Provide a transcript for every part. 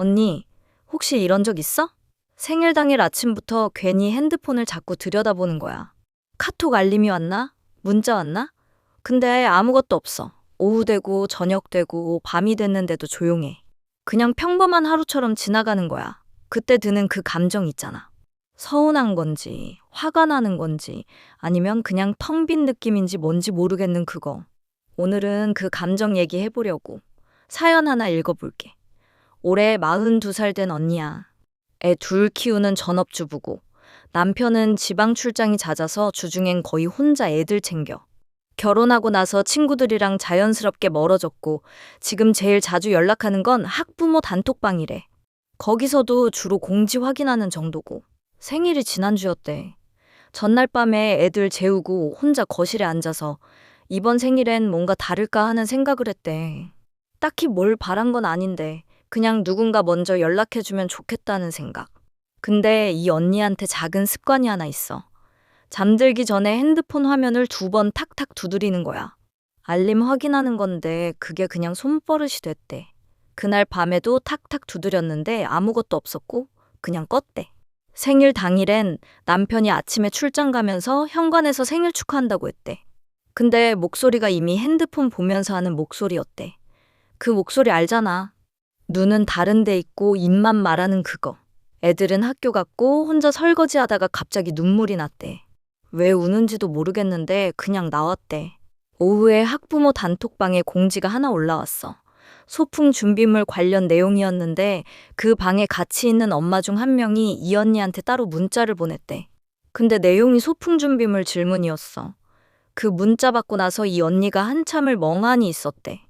언니, 혹시 이런 적 있어? 생일 당일 아침부터 괜히 핸드폰을 자꾸 들여다보는 거야. 카톡 알림이 왔나? 문자 왔나? 근데 아무것도 없어. 오후 되고 저녁 되고 밤이 됐는데도 조용해. 그냥 평범한 하루처럼 지나가는 거야. 그때 드는 그 감정 있잖아. 서운한 건지, 화가 나는 건지, 아니면 그냥 텅 빈 느낌인지 뭔지 모르겠는 그거. 오늘은 그 감정 얘기해보려고. 사연 하나 읽어볼게. 올해 42살 된 언니야. 애 둘 키우는 전업주부고 남편은 지방 출장이 잦아서 주중엔 거의 혼자 애들 챙겨. 결혼하고 나서 친구들이랑 자연스럽게 멀어졌고 지금 제일 자주 연락하는 건 학부모 단톡방이래. 거기서도 주로 공지 확인하는 정도고. 생일이 지난주였대. 전날 밤에 애들 재우고 혼자 거실에 앉아서 이번 생일엔 뭔가 다를까 하는 생각을 했대. 딱히 뭘 바란 건 아닌데 그냥 누군가 먼저 연락해주면 좋겠다는 생각. 근데 이 언니한테 작은 습관이 하나 있어. 잠들기 전에 핸드폰 화면을 2번 탁탁 두드리는 거야. 알림 확인하는 건데 그게 그냥 손버릇이 됐대. 그날 밤에도 탁탁 두드렸는데 아무것도 없었고 그냥 껐대. 생일 당일엔 남편이 아침에 출장 가면서 현관에서 생일 축하한다고 했대. 근데 목소리가 이미 핸드폰 보면서 하는 목소리였대. 그 목소리 알잖아. 눈은 다른 데 있고 입만 말하는 그거. 애들은 학교 갔고 혼자 설거지하다가 갑자기 눈물이 났대. 왜 우는지도 모르겠는데 그냥 나왔대. 오후에 학부모 단톡방에 공지가 하나 올라왔어. 소풍 준비물 관련 내용이었는데 그 방에 같이 있는 엄마 중 한 명이 이 언니한테 따로 문자를 보냈대. 근데 내용이 소풍 준비물 질문이었어. 그 문자 받고 나서 이 언니가 한참을 멍하니 있었대.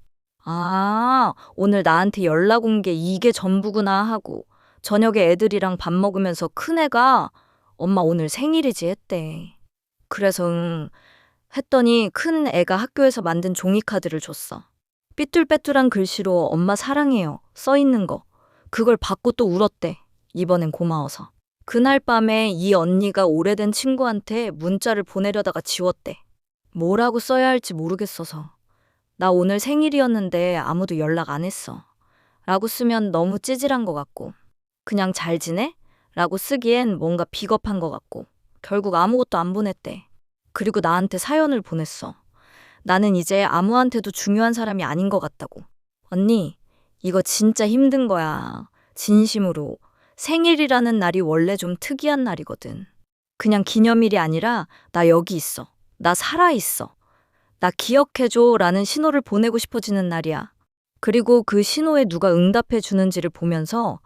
아, 오늘 나한테 연락 온 게 이게 전부구나 하고 저녁에 애들이랑 밥 먹으면서 큰애가 엄마 오늘 생일이지 했대. 그래서 했더니 큰 애가 학교에서 만든 종이카드를 줬어. 삐뚤빼뚤한 글씨로 엄마 사랑해요 써 있는 거. 그걸 받고 또 울었대. 이번엔 고마워서. 그날 밤에 이 언니가 오래된 친구한테 문자를 보내려다가 지웠대. 뭐라고 써야 할지 모르겠어서. 나 오늘 생일이었는데 아무도 연락 안 했어. 라고 쓰면 너무 찌질한 것 같고. 그냥 잘 지내? 라고 쓰기엔 뭔가 비겁한 것 같고. 결국 아무것도 안 보냈대. 그리고 나한테 사연을 보냈어. 나는 이제 아무한테도 중요한 사람이 아닌 것 같다고. 언니, 이거 진짜 힘든 거야. 진심으로. 생일이라는 날이 원래 좀 특이한 날이거든. 그냥 기념일이 아니라 나 여기 있어. 나 살아있어. 나 기억해줘 라는 신호를 보내고 싶어지는 날이야. 그리고 그 신호에 누가 응답해 주는지를 보면서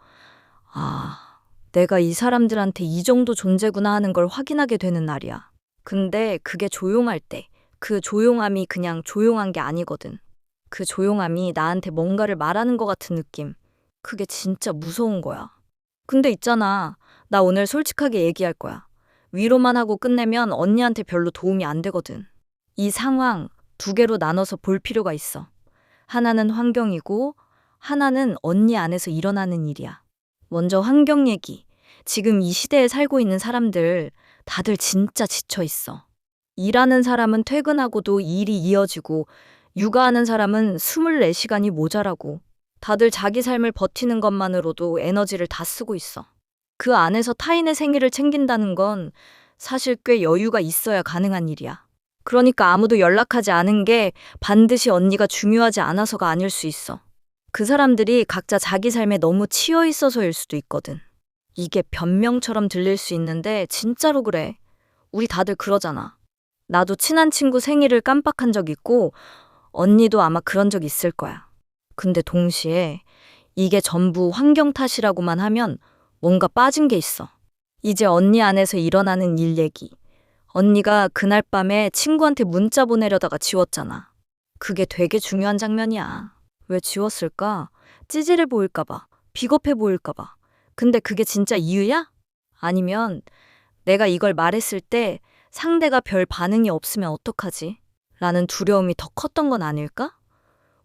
아, 내가 이 사람들한테 이 정도 존재구나 하는 걸 확인하게 되는 날이야. 근데 그게 조용할 때, 그 조용함이 그냥 조용한 게 아니거든. 그 조용함이 나한테 뭔가를 말하는 것 같은 느낌. 그게 진짜 무서운 거야. 근데 있잖아. 나 오늘 솔직하게 얘기할 거야. 위로만 하고 끝내면 언니한테 별로 도움이 안 되거든. 이 상황 2개로 나눠서 볼 필요가 있어. 하나는 환경이고, 하나는 언니 안에서 일어나는 일이야. 먼저 환경 얘기. 지금 이 시대에 살고 있는 사람들 다들 진짜 지쳐 있어. 일하는 사람은 퇴근하고도 일이 이어지고, 육아하는 사람은 24시간이 모자라고, 다들 자기 삶을 버티는 것만으로도 에너지를 다 쓰고 있어. 그 안에서 타인의 생일을 챙긴다는 건 사실 꽤 여유가 있어야 가능한 일이야. 그러니까 아무도 연락하지 않은 게 반드시 언니가 중요하지 않아서가 아닐 수 있어. 그 사람들이 각자 자기 삶에 너무 치여 있어서일 수도 있거든. 이게 변명처럼 들릴 수 있는데 진짜로 그래. 우리 다들 그러잖아. 나도 친한 친구 생일을 깜빡한 적 있고 언니도 아마 그런 적 있을 거야. 근데 동시에 이게 전부 환경 탓이라고만 하면 뭔가 빠진 게 있어. 이제 언니 안에서 일어나는 일 얘기. 언니가 그날 밤에 친구한테 문자 보내려다가 지웠잖아. 그게 되게 중요한 장면이야. 왜 지웠을까? 찌질해 보일까봐, 비겁해 보일까봐. 근데 그게 진짜 이유야? 아니면 내가 이걸 말했을 때 상대가 별 반응이 없으면 어떡하지? 라는 두려움이 더 컸던 건 아닐까?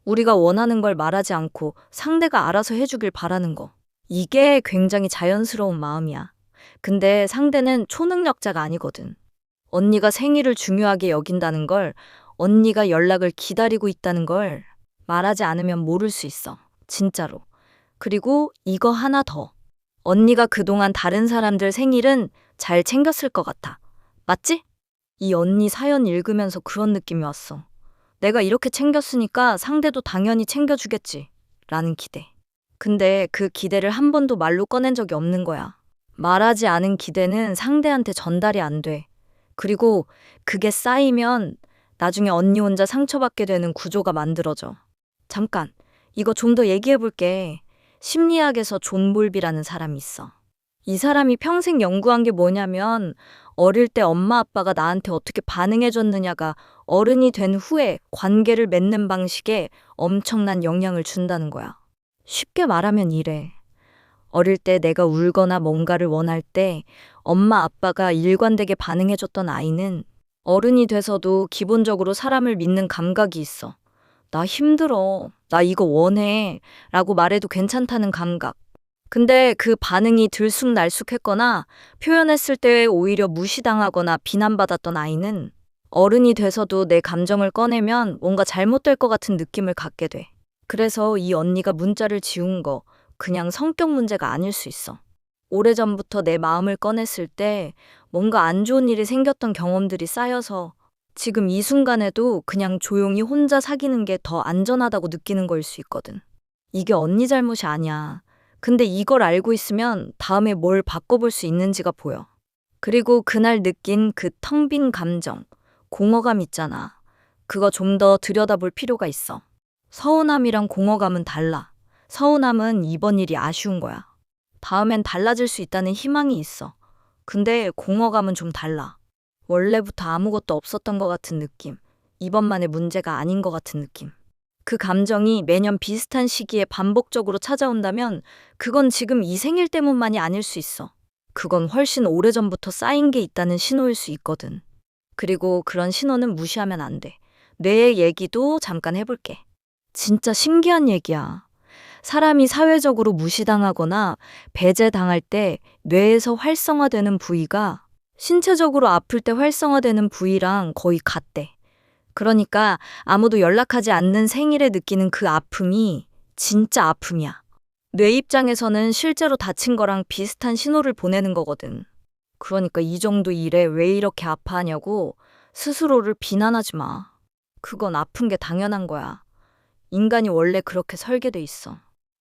우리가 원하는 걸 말하지 않고 상대가 알아서 해주길 바라는 거. 이게 굉장히 자연스러운 마음이야. 근데 상대는 초능력자가 아니거든. 언니가 생일을 중요하게 여긴다는 걸, 언니가 연락을 기다리고 있다는 걸 말하지 않으면 모를 수 있어. 진짜로. 그리고 이거 하나 더. 언니가 그동안 다른 사람들 생일은 잘 챙겼을 것 같아. 맞지? 이 언니 사연 읽으면서 그런 느낌이 왔어. 내가 이렇게 챙겼으니까 상대도 당연히 챙겨주겠지. 라는 기대. 근데 그 기대를 한 번도 말로 꺼낸 적이 없는 거야. 말하지 않은 기대는 상대한테 전달이 안 돼. 그리고 그게 쌓이면 나중에 언니 혼자 상처받게 되는 구조가 만들어져. 잠깐, 이거 좀 더 얘기해 볼게. 심리학에서 존 볼비라는 사람이 있어. 이 사람이 평생 연구한 게 뭐냐면 어릴 때 엄마 아빠가 나한테 어떻게 반응해 줬느냐가 어른이 된 후에 관계를 맺는 방식에 엄청난 영향을 준다는 거야. 쉽게 말하면 이래. 어릴 때 내가 울거나 뭔가를 원할 때 엄마 아빠가 일관되게 반응해 줬던 아이는 어른이 돼서도 기본적으로 사람을 믿는 감각이 있어. 나 힘들어. 나 이거 원해. 라고 말해도 괜찮다는 감각. 근데 그 반응이 들쑥날쑥했거나 표현했을 때 오히려 무시당하거나 비난받았던 아이는 어른이 돼서도 내 감정을 꺼내면 뭔가 잘못될 것 같은 느낌을 갖게 돼. 그래서 이 언니가 문자를 지운 거 그냥 성격 문제가 아닐 수 있어. 오래전부터 내 마음을 꺼냈을 때 뭔가 안 좋은 일이 생겼던 경험들이 쌓여서 지금 이 순간에도 그냥 조용히 혼자 사귀는 게 더 안전하다고 느끼는 거일 수 있거든. 이게 언니 잘못이 아니야. 근데 이걸 알고 있으면 다음에 뭘 바꿔볼 수 있는지가 보여. 그리고 그날 느낀 그 텅 빈 감정, 공허감 있잖아. 그거 좀 더 들여다볼 필요가 있어. 서운함이랑 공허감은 달라. 서운함은 이번 일이 아쉬운 거야. 다음엔 달라질 수 있다는 희망이 있어. 근데 공허감은 좀 달라. 원래부터 아무것도 없었던 것 같은 느낌. 이번만의 문제가 아닌 것 같은 느낌. 그 감정이 매년 비슷한 시기에 반복적으로 찾아온다면 그건 지금 이 생일 때문만이 아닐 수 있어. 그건 훨씬 오래전부터 쌓인 게 있다는 신호일 수 있거든. 그리고 그런 신호는 무시하면 안 돼. 뇌의 얘기도 잠깐 해볼게. 진짜 신기한 얘기야. 사람이 사회적으로 무시당하거나 배제당할 때 뇌에서 활성화되는 부위가 신체적으로 아플 때 활성화되는 부위랑 거의 같대. 그러니까 아무도 연락하지 않는 생일에 느끼는 그 아픔이 진짜 아픔이야. 뇌 입장에서는 실제로 다친 거랑 비슷한 신호를 보내는 거거든. 그러니까 이 정도 일에 왜 이렇게 아파하냐고 스스로를 비난하지 마. 그건 아픈 게 당연한 거야. 인간이 원래 그렇게 설계돼 있어.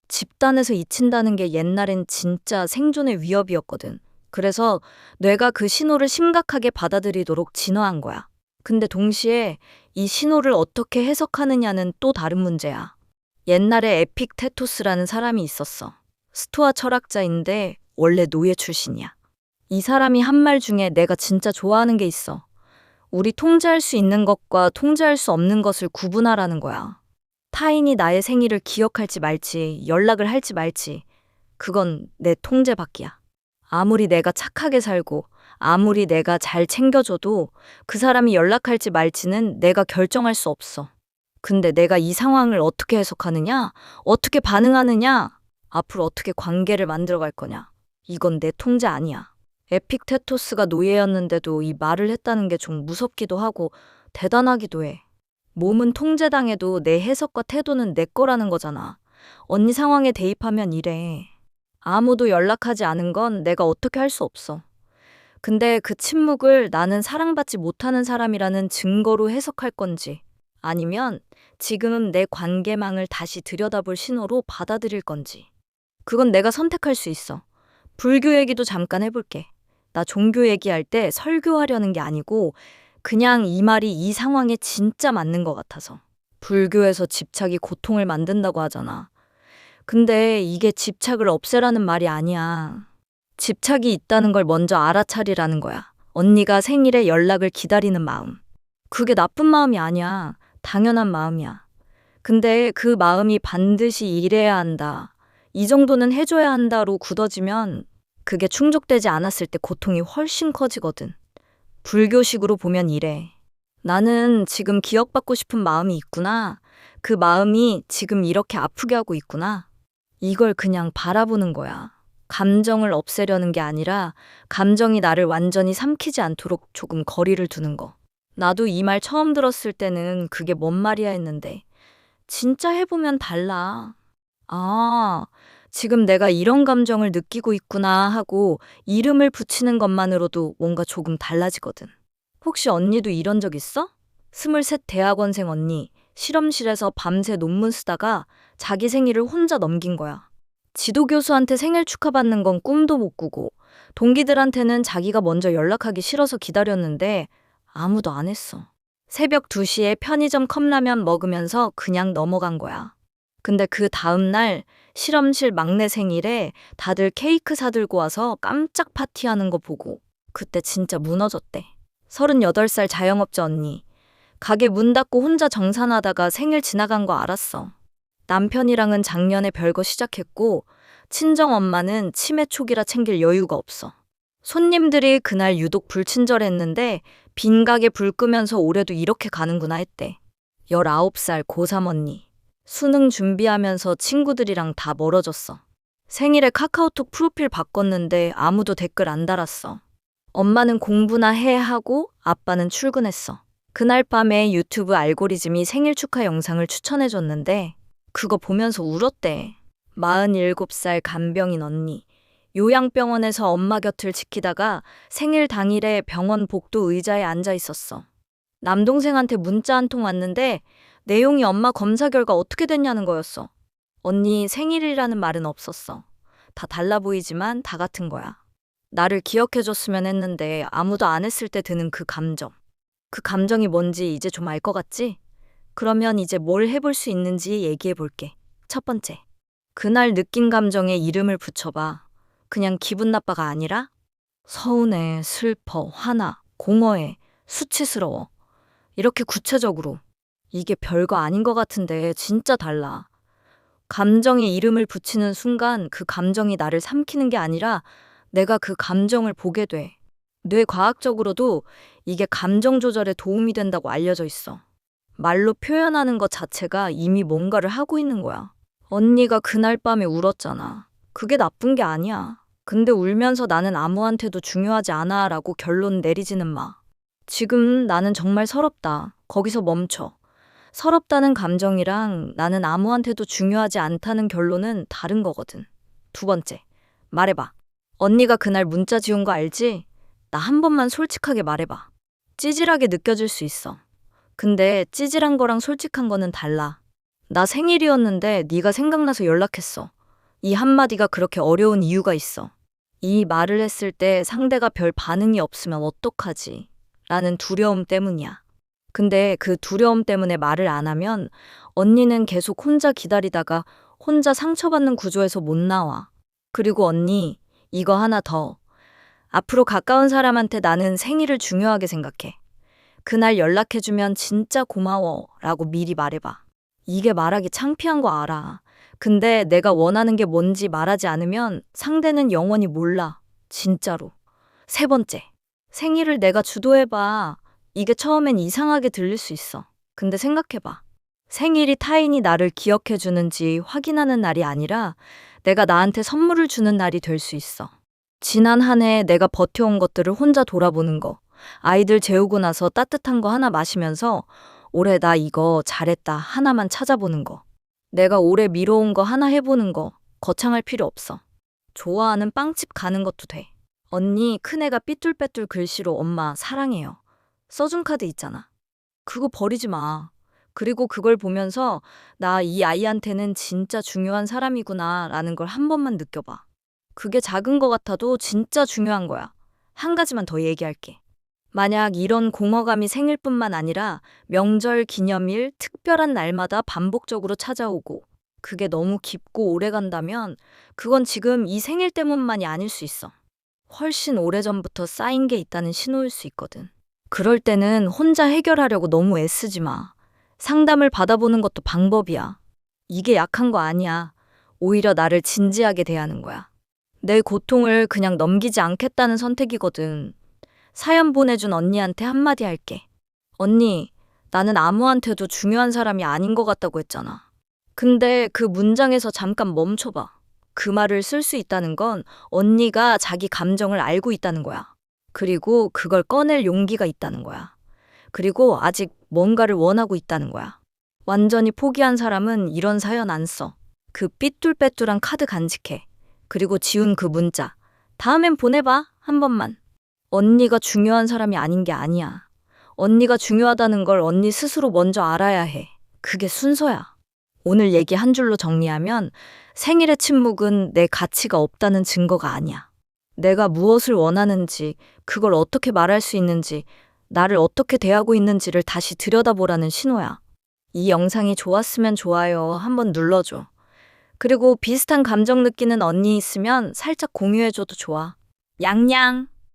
집단에서 잊힌다는 게 옛날엔 진짜 생존의 위협이었거든. 그래서 뇌가 그 신호를 심각하게 받아들이도록 진화한 거야. 근데 동시에 이 신호를 어떻게 해석하느냐는 또 다른 문제야. 옛날에 에픽테토스라는 사람이 있었어. 스토아 철학자인데 원래 노예 출신이야. 이 사람이 한 말 중에 내가 진짜 좋아하는 게 있어. 우리 통제할 수 있는 것과 통제할 수 없는 것을 구분하라는 거야. 타인이 나의 생일을 기억할지 말지, 연락을 할지 말지, 그건 내 통제 밖이야. 아무리 내가 착하게 살고, 아무리 내가 잘 챙겨줘도 그 사람이 연락할지 말지는 내가 결정할 수 없어. 근데 내가 이 상황을 어떻게 해석하느냐, 어떻게 반응하느냐, 앞으로 어떻게 관계를 만들어갈 거냐, 이건 내 통제 아니야. 에픽테토스가 노예였는데도 이 말을 했다는 게 좀 무섭기도 하고 대단하기도 해. 몸은 통제당해도 내 해석과 태도는 내 거라는 거잖아. 언니 상황에 대입하면 이래. 아무도 연락하지 않은 건 내가 어떻게 할 수 없어. 근데 그 침묵을 나는 사랑받지 못하는 사람이라는 증거로 해석할 건지, 아니면 지금 내 관계망을 다시 들여다볼 신호로 받아들일 건지. 그건 내가 선택할 수 있어. 불교 얘기도 잠깐 해볼게. 나 종교 얘기할 때 설교하려는 게 아니고 그냥 이 말이 이 상황에 진짜 맞는 것 같아서. 불교에서 집착이 고통을 만든다고 하잖아. 근데 이게 집착을 없애라는 말이 아니야. 집착이 있다는 걸 먼저 알아차리라는 거야. 언니가 생일에 연락을 기다리는 마음. 그게 나쁜 마음이 아니야. 당연한 마음이야. 근데 그 마음이 반드시 이래야 한다. 이 정도는 해줘야 한다로 굳어지면 그게 충족되지 않았을 때 고통이 훨씬 커지거든. 불교식으로 보면 이래. 나는 지금 기억받고 싶은 마음이 있구나. 그 마음이 지금 이렇게 아프게 하고 있구나. 이걸 그냥 바라보는 거야. 감정을 없애려는 게 아니라 감정이 나를 완전히 삼키지 않도록 조금 거리를 두는 거. 나도 이 말 처음 들었을 때는 그게 뭔 말이야 했는데 진짜 해보면 달라. 아, 지금 내가 이런 감정을 느끼고 있구나 하고 이름을 붙이는 것만으로도 뭔가 조금 달라지거든. 혹시 언니도 이런 적 있어? 23 대학원생 언니, 실험실에서 밤새 논문 쓰다가 자기 생일을 혼자 넘긴 거야. 지도교수한테 생일 축하받는 건 꿈도 못 꾸고, 동기들한테는 자기가 먼저 연락하기 싫어서 기다렸는데 아무도 안 했어. 새벽 2시에 편의점 컵라면 먹으면서 그냥 넘어간 거야. 근데 그 다음날 실험실 막내 생일에 다들 케이크 사들고 와서 깜짝 파티하는 거 보고 그때 진짜 무너졌대. 38살 자영업자 언니. 가게 문 닫고 혼자 정산하다가 생일 지나간 거 알았어. 남편이랑은 작년에 별거 시작했고 친정 엄마는 치매 초기라 챙길 여유가 없어. 손님들이 그날 유독 불친절했는데 빈 가게 불 끄면서 올해도 이렇게 가는구나 했대. 19살 고3 언니. 수능 준비하면서 친구들이랑 다 멀어졌어. 생일에 카카오톡 프로필 바꿨는데 아무도 댓글 안 달았어. 엄마는 공부나 해 하고 아빠는 출근했어. 그날 밤에 유튜브 알고리즘이 생일 축하 영상을 추천해줬는데 그거 보면서 울었대. 47살 간병인 언니. 요양병원에서 엄마 곁을 지키다가 생일 당일에 병원 복도 의자에 앉아 있었어. 남동생한테 문자 한 통 왔는데 내용이 엄마 검사 결과 어떻게 됐냐는 거였어. 언니 생일이라는 말은 없었어. 다 달라 보이지만 다 같은 거야. 나를 기억해줬으면 했는데 아무도 안 했을 때 드는 그 감정. 그 감정이 뭔지 이제 좀 알 것 같지? 그러면 이제 뭘 해볼 수 있는지 얘기해 볼게. 첫 번째. 그날 느낀 감정에 이름을 붙여봐. 그냥 기분 나빠가 아니라 서운해, 슬퍼, 화나, 공허해, 수치스러워. 이렇게 구체적으로. 이게 별거 아닌 것 같은데 진짜 달라. 감정에 이름을 붙이는 순간 그 감정이 나를 삼키는 게 아니라 내가 그 감정을 보게 돼. 뇌과학적으로도 이게 감정 조절에 도움이 된다고 알려져 있어. 말로 표현하는 것 자체가 이미 뭔가를 하고 있는 거야. 언니가 그날 밤에 울었잖아. 그게 나쁜 게 아니야. 근데 울면서 나는 아무한테도 중요하지 않아 라고 결론 내리지는 마. 지금 나는 정말 서럽다. 거기서 멈춰. 서럽다는 감정이랑 나는 아무한테도 중요하지 않다는 결론은 다른 거거든. 두 번째, 말해봐. 언니가 그날 문자 지운 거 알지? 나 한 번만 솔직하게 말해봐. 찌질하게 느껴질 수 있어. 근데 찌질한 거랑 솔직한 거는 달라. 나 생일이었는데 네가 생각나서 연락했어. 이 한마디가 그렇게 어려운 이유가 있어. 이 말을 했을 때 상대가 별 반응이 없으면 어떡하지? 라는 두려움 때문이야. 근데 그 두려움 때문에 말을 안 하면 언니는 계속 혼자 기다리다가 혼자 상처받는 구조에서 못 나와. 그리고 언니, 이거 하나 더. 앞으로 가까운 사람한테 나는 생일을 중요하게 생각해. 그날 연락해주면 진짜 고마워 라고 미리 말해봐. 이게 말하기 창피한 거 알아. 근데 내가 원하는 게 뭔지 말하지 않으면 상대는 영원히 몰라. 진짜로. 세 번째. 생일을 내가 주도해봐. 이게 처음엔 이상하게 들릴 수 있어. 근데 생각해봐. 생일이 타인이 나를 기억해주는지 확인하는 날이 아니라 내가 나한테 선물을 주는 날이 될 수 있어. 지난 한 해 내가 버텨온 것들을 혼자 돌아보는 거. 아이들 재우고 나서 따뜻한 거 하나 마시면서 올해 나 이거 잘했다 하나만 찾아보는 거. 내가 올해 미뤄온 거 하나 해보는 거. 거창할 필요 없어. 좋아하는 빵집 가는 것도 돼. 언니 큰애가 삐뚤빼뚤 글씨로 엄마 사랑해요. 써준 카드 있잖아. 그거 버리지 마. 그리고 그걸 보면서 나 이 아이한테는 진짜 중요한 사람이구나 라는 걸 한 번만 느껴봐. 그게 작은 거 같아도 진짜 중요한 거야. 한 가지만 더 얘기할게. 만약 이런 공허감이 생일뿐만 아니라 명절, 기념일, 특별한 날마다 반복적으로 찾아오고 그게 너무 깊고 오래 간다면 그건 지금 이 생일 때문만이 아닐 수 있어. 훨씬 오래전부터 쌓인 게 있다는 신호일 수 있거든. 그럴 때는 혼자 해결하려고 너무 애쓰지 마. 상담을 받아보는 것도 방법이야. 이게 약한 거 아니야. 오히려 나를 진지하게 대하는 거야. 내 고통을 그냥 넘기지 않겠다는 선택이거든. 사연 보내준 언니한테 한마디 할게. 언니, 나는 아무한테도 중요한 사람이 아닌 것 같다고 했잖아. 근데 그 문장에서 잠깐 멈춰봐. 그 말을 쓸 수 있다는 건 언니가 자기 감정을 알고 있다는 거야. 그리고 그걸 꺼낼 용기가 있다는 거야. 그리고 아직 뭔가를 원하고 있다는 거야. 완전히 포기한 사람은 이런 사연 안 써. 그 삐뚤빼뚤한 카드 간직해. 그리고 지운 그 문자. 다음엔 보내봐. 한 번만. 언니가 중요한 사람이 아닌 게 아니야. 언니가 중요하다는 걸 언니 스스로 먼저 알아야 해. 그게 순서야. 오늘 얘기 한 줄로 정리하면 생일의 침묵은 내 가치가 없다는 증거가 아니야. 내가 무엇을 원하는지, 그걸 어떻게 말할 수 있는지, 나를 어떻게 대하고 있는지를 다시 들여다보라는 신호야. 이 영상이 좋았으면 좋아요 한번 눌러줘. 그리고 비슷한 감정 느끼는 언니 있으면 살짝 공유해줘도 좋아. 양양!